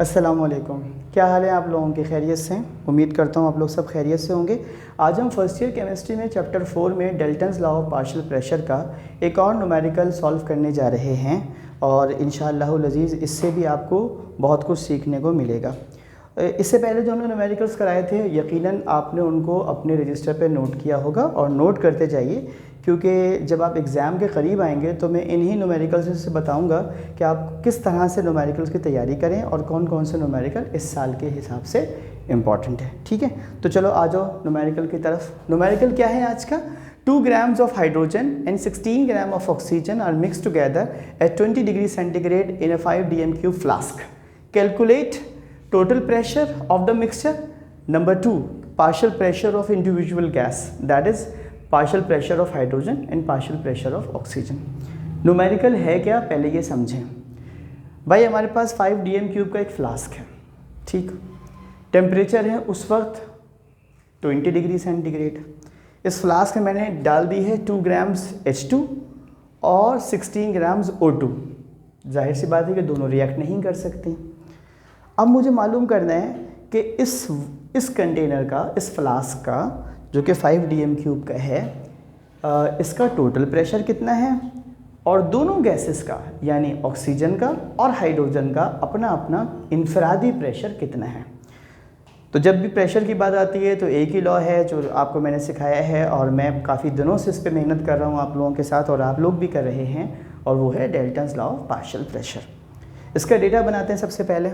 अस्सलामुअलैकुम। क्या हाल है आप लोगों के? खैरियत से? उम्मीद करता हूँ आप लोग सब खैरियत से होंगे। आज हम फर्स्ट ईयर केमिस्ट्री में चैप्टर 4 में Dalton's law of partial pressure का एक और न्यूमेरिकल सॉल्व करने जा रहे हैं और इंशाअल्लाह अज़ीज़ इससे भी आपको बहुत कुछ सीखने को मिलेगा। इससे पहले जो हमने न्यूमेरिकल्स कराए थे यकीनन आपने उनको अपने रजिस्टर पे नोट किया होगा और नोट करते जाइए, क्योंकि जब आप एग्ज़ाम के करीब आएंगे तो मैं इन्हीं न्यूमेरिकल्स से बताऊंगा कि आप किस तरह से न्यूमेरिकल्स की तैयारी करें और कौन कौन से न्यूमेरिकल इस साल के हिसाब से इम्पॉर्टेंट है। ठीक है, तो चलो आ जाओ न्यूमेरिकल की तरफ। न्यूमेरिकल क्या है आज का? 2 grams of hydrogen and 16 grams of oxygen are mixed together at 20 degrees centigrade in a 5 dm³ flask. Calculate total pressure of the mixture. Number 2, partial pressure of individual gas, that is partial pressure of hydrogen and partial pressure of oxygen. Numerical है क्या पहले ये समझें। भाई हमारे पास 5 dm³ का एक flask है, ठीक। टेम्परेचर है उस वक्त 20 डिग्री सेंटीग्रेड। इस फ्लास्क में मैंने डाल दी है 2 grams H2 और 16 grams O2। जाहिर सी बात है कि दोनों रिएक्ट नहीं कर सकती। अब मुझे मालूम करना है कि इस कंटेनर का, इस फ्लास्क का जो कि 5 dm³ का है, इसका टोटल प्रेशर कितना है और दोनों गैसेस का यानी ऑक्सीजन का और हाइड्रोजन का अपना अपना इनफरादी प्रेशर कितना है। तो जब भी प्रेशर की बात आती है तो एक ही लॉ है जो आपको मैंने सिखाया है और मैं काफ़ी दिनों से इस पर मेहनत कर रहा हूँ आप लोगों के साथ और आप लोग भी कर रहे हैं, और वो है Dalton's law of partial pressure. इसका डेटा बनाते हैं। सबसे पहले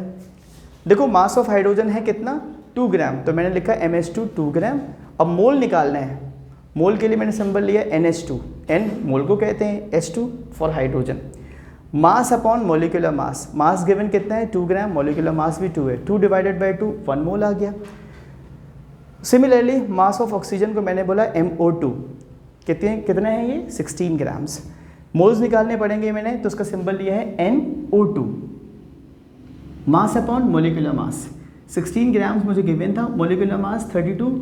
देखो मास ऑफ हाइड्रोजन है कितना? 2 ग्राम, तो मैंने लिखा MH2 2 ग्राम। अब मोल निकालना है। मोल के लिए मैंने सिंबल लिया NH2, N मोल को कहते हैं, H2 for hydrogen. Mass upon molecular mass, mass given कितना है? 2 ग्राम, मोलिकुलर मास भी 2 है, 2 डिवाइडेड बाई 2 1 मोल आ गया। सिमिलरली मास ऑफ ऑक्सीजन को मैंने बोला MO2, कितना है ये? 16 ग्राम्स। मोल्स निकालने पड़ेंगे मैंने, तो उसका सिंबल लिया है NO2। Mass upon molecular mass, 16 grams मुझे गिवन था, मोलिकुलर मास 32।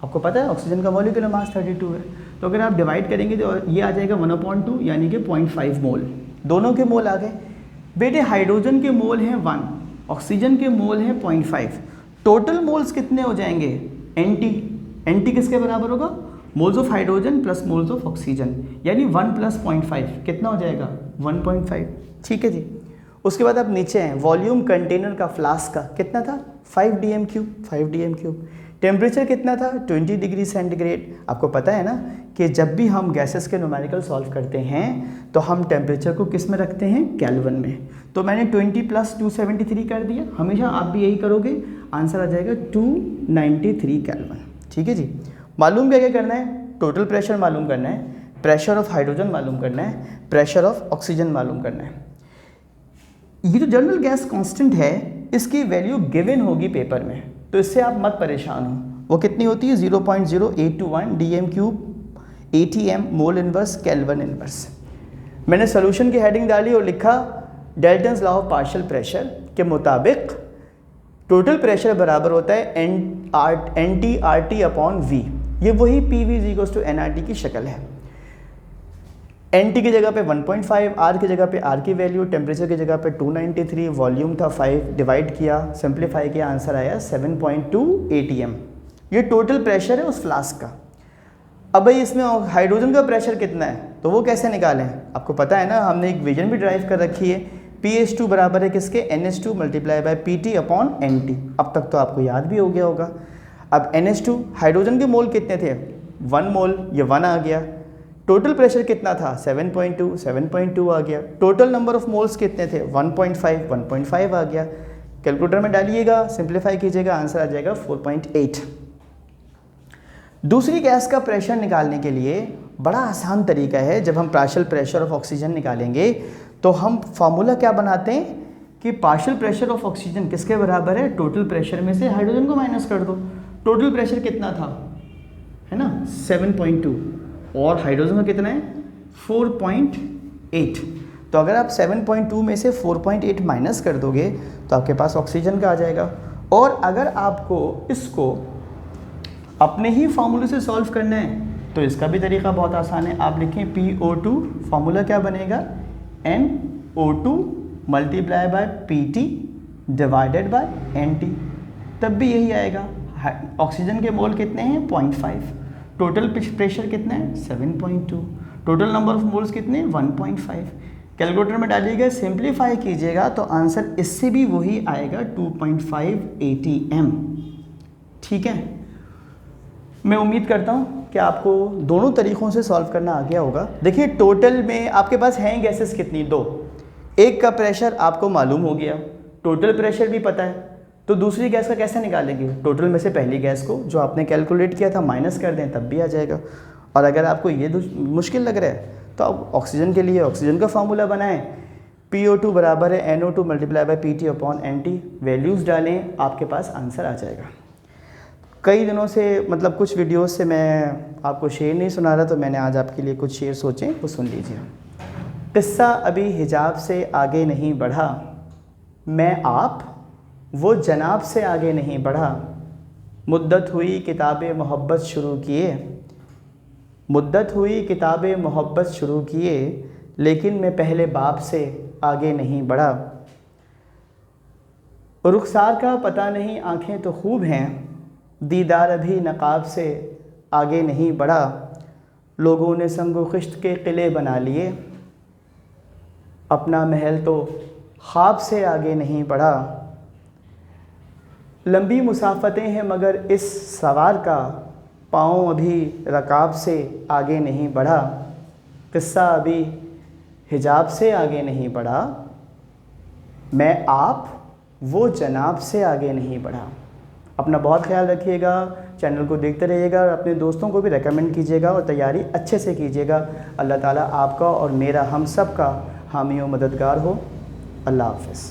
आपको पता है ऑक्सीजन का मोलिकुलर मास 32 है, तो अगर आप डिवाइड करेंगे तो ये आ जाएगा 1/2 यानी कि 0.5 मोल। दोनों के मोल आ गए। बेटे हाइड्रोजन के मोल हैं 1, ऑक्सीजन के मोल हैं 0.5। टोटल मोल्स कितने हो जाएंगे? NT किसके बराबर होगा? Moles of hydrogen plus moles of oxygen, यानी 1 + 0.5 कितना हो जाएगा? 1.5। ठीक है जी। उसके बाद आप नीचे हैं, वॉल्यूम कंटेनर का फ्लास्क का कितना था? 5 dm³। टेम्परेचर कितना था? 20 डिग्री सेंटीग्रेड। आपको पता है ना कि जब भी हम गैसेस के न्यूमेरिकल सॉल्व करते हैं तो हम टेम्परेचर को किस में रखते हैं? केल्विन में। तो मैंने 20 + 273 कर दिया। हमेशा आप भी यही करोगे, आंसर आ जाएगा 293 केल्विन। ठीक है जी। मालूम क्या करना है? टोटल प्रेशर मालूम करना है, प्रेशर ऑफ हाइड्रोजन मालूम करना है, प्रेशर ऑफ ऑक्सीजन मालूम करना है। ये जो जनरल गैस कांस्टेंट है इसकी वैल्यू गिवन होगी पेपर में, तो इससे आप मत परेशान हो। वो कितनी होती है? 0.0821 dm³ ATM mole inverse kelvin inverse. मैंने सोल्यूशन की हेडिंग डाली और लिखा Dalton's law of partial pressure के मुताबिक टोटल प्रेशर बराबर होता है NT/RT/V। ये वही PV = nRT की शक्ल है। NT की जगह पे 1.5, R की जगह पे R की वैल्यू, टेम्परेचर की जगह पे 293, वॉल्यूम था 5, डिवाइड किया, सिंप्लीफाई किया, आंसर आया 7.2 ATM। ये टोटल प्रेशर है उस फ्लास्क का। अब भाई इसमें हाइड्रोजन का प्रेशर कितना है तो वो कैसे निकालें? आपको पता है ना, हमने एक इक्वेशन भी ड्राइव कर रखी है। PH2 बराबर है किसके? NH2 × PT/NT। अब तक तो आपको याद भी हो गया होगा। अब NH2 हाइड्रोजन के मोल कितने थे? 1 मोल, ये 1 आ गया। टोटल प्रेशर कितना था? 7.2 आ गया। टोटल नंबर ऑफ मोल्स कितने थे? 1.5 आ गया। कैलकुलेटर में डालिएगा, सिंप्लीफाई कीजिएगा, आंसर आ जाएगा 4.8। दूसरी गैस का प्रेशर निकालने के लिए बड़ा आसान तरीका है। जब हम पार्शियल प्रेशर ऑफ ऑक्सीजन निकालेंगे तो हम फार्मूला क्या बनाते हैं कि पार्शियल प्रेशर ऑफ ऑक्सीजन किसके बराबर है? टोटल प्रेशर में से हाइड्रोजन को माइनस कर दो। टोटल प्रेशर कितना था? है ना 7.2, और हाइड्रोजन का कितना है? 4.8। तो अगर आप 7.2 में से 4.8 माइनस कर दोगे तो आपके पास ऑक्सीजन का आ जाएगा। और अगर आपको इसको अपने ही फार्मूले से सॉल्व करना है तो इसका भी तरीका बहुत आसान है। आप लिखें PO2, फार्मूला क्या बनेगा? NO2 × PT divided by NT, तब भी यही आएगा। ऑक्सीजन के मोल कितने हैं 0.5, टोटल प्रेशर कितना है 7.2, टोटल नंबर ऑफ मोल्स कितने 1.5। कैलकुलेटर में डालिएगा, सिंप्लीफाई कीजिएगा तो आंसर इससे भी वही आएगा 2.5 ATM। ठीक है, मैं उम्मीद करता हूँ कि आपको दोनों तरीक़ों से सॉल्व करना आ गया होगा। देखिए टोटल में आपके पास हैं गैसेस कितनी, 2। एक का प्रेशर आपको मालूम हो गया, टोटल प्रेशर भी पता है, तो दूसरी गैस का कैसे निकालेंगे? टोटल में से पहली गैस को जो आपने कैलकुलेट किया था माइनस कर दें, तब भी आ जाएगा। और अगर आपको ये मुश्किल लग रहा है तो आप ऑक्सीजन के लिए ऑक्सीजन का फार्मूला बनाएं, PO2 बराबर है NO2 multiply by PT/NT, values डालें, आपके पास आंसर आ जाएगा। कई दिनों से मतलब कुछ वीडियोस से मैं आपको शेर नहीं सुना रहा, तो मैंने आज आपके लिए कुछ शेर सोचे, वो सुन लीजिए। किस्सा अभी हिजाब से आगे नहीं बढ़ा, मैं आप वो जनाब से आगे नहीं बढ़ा, मुद्दत हुई किताबे मोहब्बत शुरू किए, मुद्दत हुई किताबे मोहब्बत शुरू किए, लेकिन मैं पहले बाप से आगे नहीं बढ़ा। रुखसार का पता नहीं आँखें तो खूब हैं, दीदार अभी नकाब से आगे नहीं बढ़ा, लोगों ने संगो खिश्त के किले बना लिए, अपना महल तो ख्वाब से आगे नहीं बढ़ा। लंबी मुसाफतें हैं मगर इस सवार का पाँव अभी रकाब से आगे नहीं बढ़ा, किस्सा अभी हिजाब से आगे नहीं बढ़ा, मैं आप वो जनाब से आगे नहीं बढ़ा। अपना बहुत ख्याल रखिएगा, चैनल को देखते रहिएगा और अपने दोस्तों को भी रेकमेंड कीजिएगा और तैयारी अच्छे से कीजिएगा। अल्लाह ताला आपका और मेरा हम सब का हामी व मददगार हो। अल्लाह हाफ़िज़।